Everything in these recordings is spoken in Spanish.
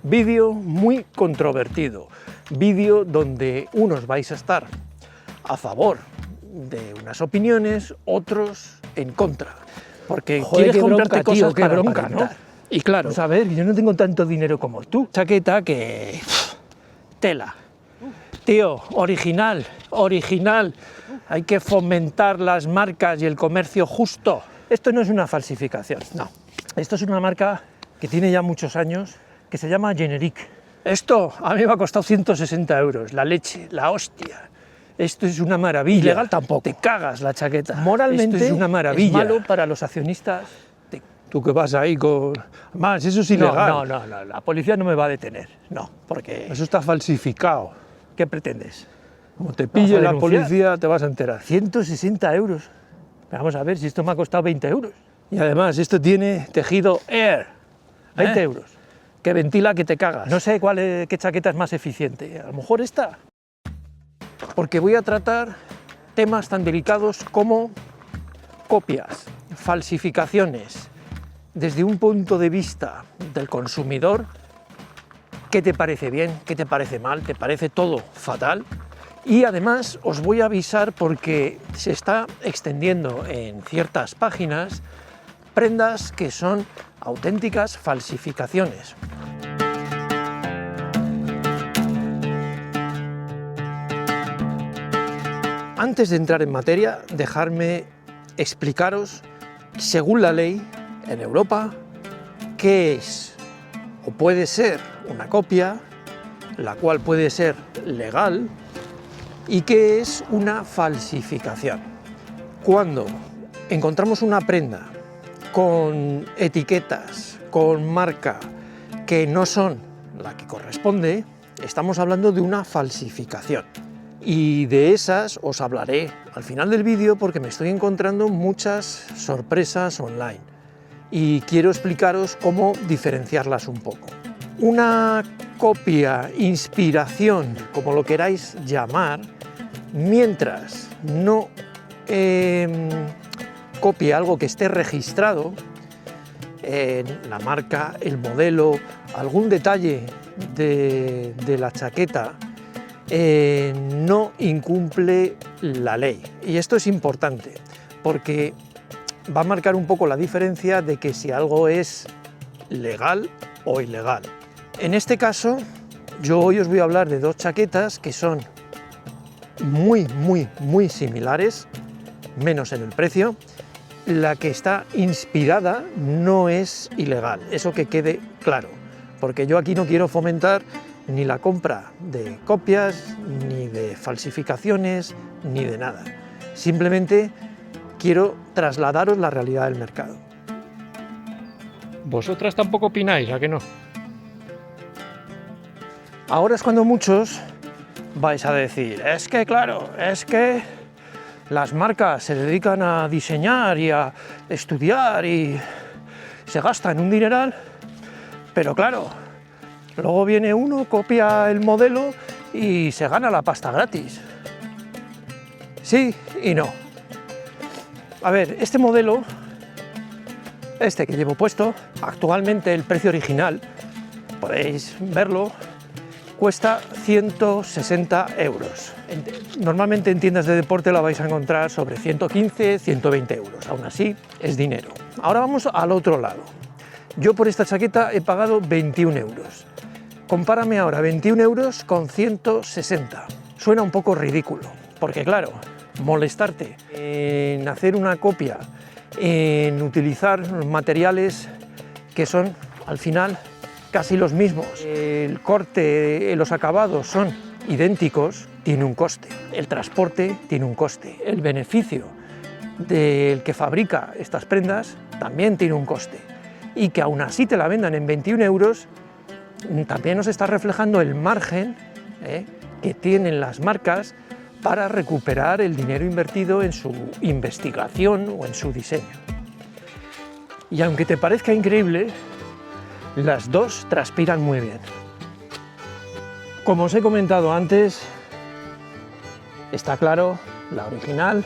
Vídeo muy controvertido, vídeo donde unos vais a estar a favor de unas opiniones, otros en contra, porque Joder, quieres comprarte bronca, tío, cosas qué para bronca, aparentar. ¿no? Y claro, Pues a ver, yo no tengo tanto dinero como tú. chaqueta que... tela. Tío, original, original. Hay que fomentar las marcas y el comercio justo. Esto no es una falsificación, no. Esto es una marca que tiene ya muchos años, que se llama Generic. Esto a mí me ha costado 160 euros, la leche, la hostia. Esto es una maravilla. Ilegal tampoco. Te cagas la chaqueta. Moralmente Esto es una maravilla. es malo para los accionistas. Tú que vas ahí con... Más, eso es ilegal. No, la policía no me va a detener, no, porque... Eso está falsificado. ¿Qué pretendes? Como te pille ¿Vas a la denunciar? policía, te vas a enterar. 160 euros. Vamos a ver si esto me ha costado 20 euros. Y además, esto tiene tejido Air. 20 euros. Que ventila que te cagas. No sé qué chaqueta es más eficiente. A lo mejor esta. Porque voy a tratar temas tan delicados como copias, falsificaciones, desde un punto de vista del consumidor. ¿Qué te parece bien? ¿Qué te parece mal? ¿Te parece todo fatal? Y además os voy a avisar porque se está extendiendo en ciertas páginas prendas que son auténticas falsificaciones. Antes de entrar en materia, dejadme explicaros, según la ley en Europa, qué es o puede ser una copia, la cual puede ser legal, y qué es una falsificación. Cuando encontramos una prenda con etiquetas, con marca que no son la que corresponde, estamos hablando de una falsificación. Y de esas os hablaré al final del vídeo porque me estoy encontrando muchas sorpresas online y quiero explicaros cómo diferenciarlas un poco. Una copia, inspiración, como lo queráis llamar, mientras no copie algo que esté registrado, la marca, el modelo, algún detalle de la chaqueta, no incumple la ley. Y esto es importante porque va a marcar un poco la diferencia de que si algo es legal o ilegal. En este caso, yo hoy os voy a hablar de dos chaquetas que son muy similares, menos en el precio. La que está inspirada no es ilegal, eso que quede claro, porque yo aquí no quiero fomentar ni la compra de copias, ni de falsificaciones, ni de nada. Simplemente quiero trasladaros la realidad del mercado. ¿Vosotras tampoco opináis, a que no? Ahora es cuando muchos vais a decir, es que claro, es que las marcas se dedican a diseñar y a estudiar y se gastan un dineral, pero claro, luego viene uno, copia el modelo y se gana la pasta gratis. Sí y no. A ver, este modelo, este que llevo puesto, actualmente el precio original, podéis verlo, cuesta 160 euros. Normalmente en tiendas de deporte la vais a encontrar sobre 115, 120 euros. Aún así, es dinero. Ahora vamos al otro lado. Yo por esta chaqueta he pagado 21 euros. Compárame ahora 21 euros con 160. Suena un poco ridículo, porque claro, molestarte en hacer una copia, en utilizar materiales que son al final casi los mismos, el corte, los acabados son idénticos, tiene un coste, el transporte tiene un coste, el beneficio del que fabrica estas prendas también tiene un coste, y que aún así te la vendan en 21 euros, también nos está reflejando el margen que tienen las marcas para recuperar el dinero invertido en su investigación o en su diseño. Y aunque te parezca increíble, las dos transpiran muy bien. Como os he comentado antes, está claro, la original,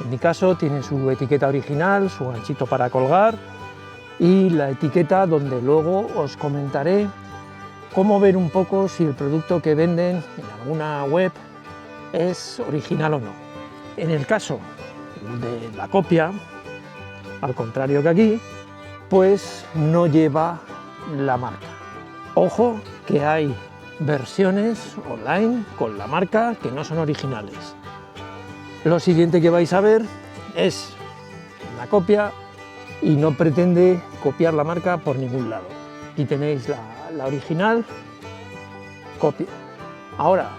en mi caso tiene su etiqueta original, su ganchito para colgar y la etiqueta donde luego os comentaré cómo ver un poco si el producto que venden en alguna web es original o no. En el caso de la copia, al contrario que aquí, pues no lleva la marca. Ojo que hay versiones online con la marca que no son originales. Lo siguiente que vais a ver es la copia y no pretende copiar la marca por ningún lado. Aquí tenéis la original, copia. Ahora,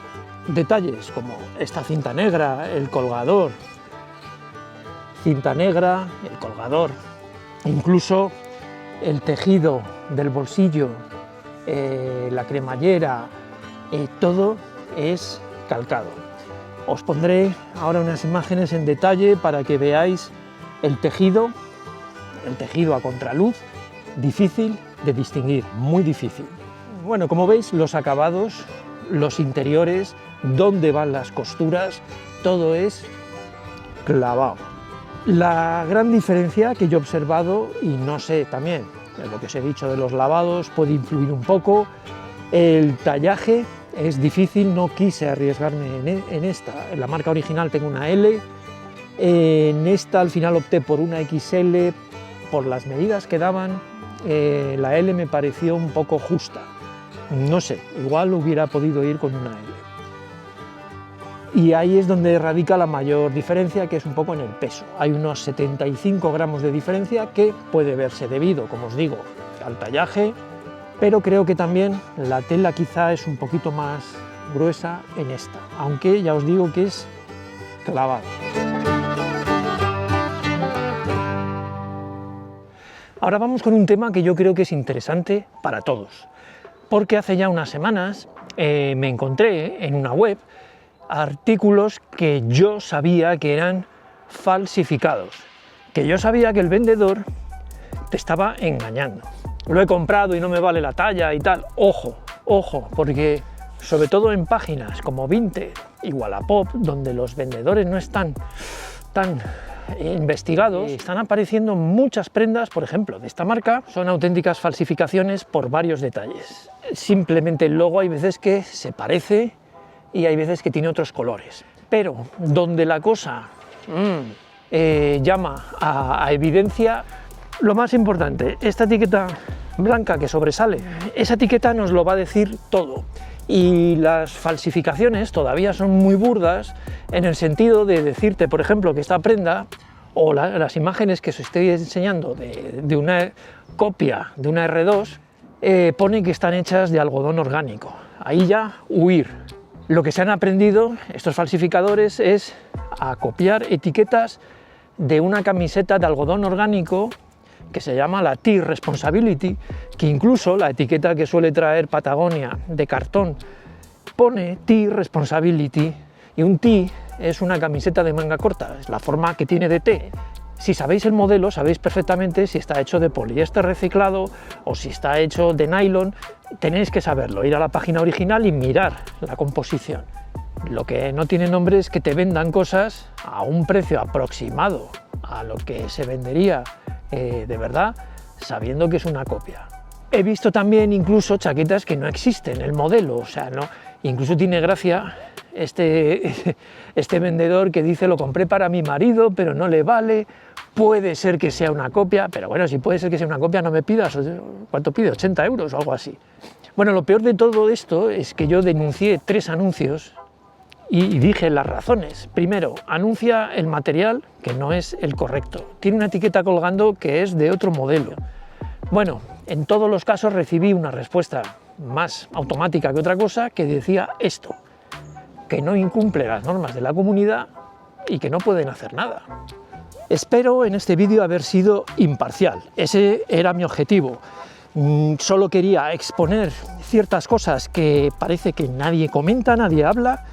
detalles como esta cinta negra, el colgador, cinta negra, el colgador, incluso el tejido del bolsillo, la cremallera, todo es calcado. Os pondré ahora unas imágenes en detalle para que veáis el tejido a contraluz, difícil de distinguir, muy difícil. Bueno, como veis, los acabados, los interiores, dónde van las costuras, todo es clavado. La gran diferencia que yo he observado, y no sé también, lo que os he dicho de los lavados puede influir un poco, el tallaje es difícil, no quise arriesgarme en esta. En la marca original tengo una L, en esta al final opté por una XL, por las medidas que daban, la L me pareció un poco justa. No sé, igual hubiera podido ir con una L. Y ahí es donde radica la mayor diferencia, que es un poco en el peso. Hay unos 75 gramos de diferencia que puede verse debido, como os digo, al tallaje, pero creo que también la tela quizá es un poquito más gruesa en esta, aunque ya os digo que es clavado. Ahora vamos con un tema que yo creo que es interesante para todos, porque hace ya unas semanas me encontré en una web artículos que yo sabía que eran falsificados, que yo sabía que el vendedor te estaba engañando. Lo he comprado y no me vale la talla y tal. Ojo, ojo, porque sobre todo en páginas como Vinted y Wallapop, donde los vendedores no están tan investigados, están apareciendo muchas prendas, por ejemplo, de esta marca, son auténticas falsificaciones por varios detalles. Simplemente el logo hay veces que se parece y hay veces que tiene otros colores. Pero donde la cosa llama a evidencia, lo más importante, esta etiqueta blanca que sobresale, esa etiqueta nos lo va a decir todo. Y las falsificaciones todavía son muy burdas en el sentido de decirte, por ejemplo, que esta prenda o las imágenes que os estoy enseñando de una copia de una R2 pone que están hechas de algodón orgánico. Ahí ya huir. Lo que se han aprendido estos falsificadores es a copiar etiquetas de una camiseta de algodón orgánico que se llama la T-Responsability, que incluso la etiqueta que suele traer Patagonia de cartón pone T-Responsability, y un T es una camiseta de manga corta, es la forma que tiene de T. Si sabéis el modelo, sabéis perfectamente si está hecho de poliéster reciclado o si está hecho de nylon. Tenéis que saberlo, ir a la página original y mirar la composición. Lo que no tiene nombre es que te vendan cosas a un precio aproximado a lo que se vendería de verdad, sabiendo que es una copia. He visto también incluso chaquetas que no existen, el modelo, o sea, no, incluso tiene gracia este vendedor que dice: lo compré para mi marido, pero no le vale, puede ser que sea una copia, pero bueno, si puede ser que sea una copia, no me pidas, ¿cuánto pide? 80 euros o algo así. Bueno, lo peor de todo esto es que yo denuncié 3 anuncios y dije las razones. Primero, anuncia el material que no es el correcto, tiene una etiqueta colgando que es de otro modelo. Bueno, en todos los casos recibí una respuesta más automática que otra cosa, que decía esto: que no incumple las normas de la comunidad y que no pueden hacer nada. Espero en este vídeo haber sido imparcial, ese era mi objetivo. Solo quería exponer ciertas cosas que parece que nadie comenta, nadie habla,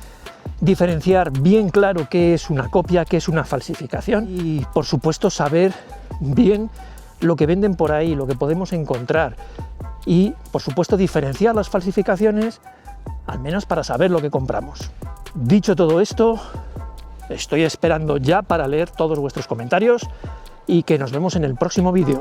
diferenciar bien claro qué es una copia, qué es una falsificación y, por supuesto, saber bien lo que venden por ahí, lo que podemos encontrar y, por supuesto, diferenciar las falsificaciones, al menos para saber lo que compramos. Dicho todo esto, estoy esperando ya para leer todos vuestros comentarios y que nos vemos en el próximo vídeo.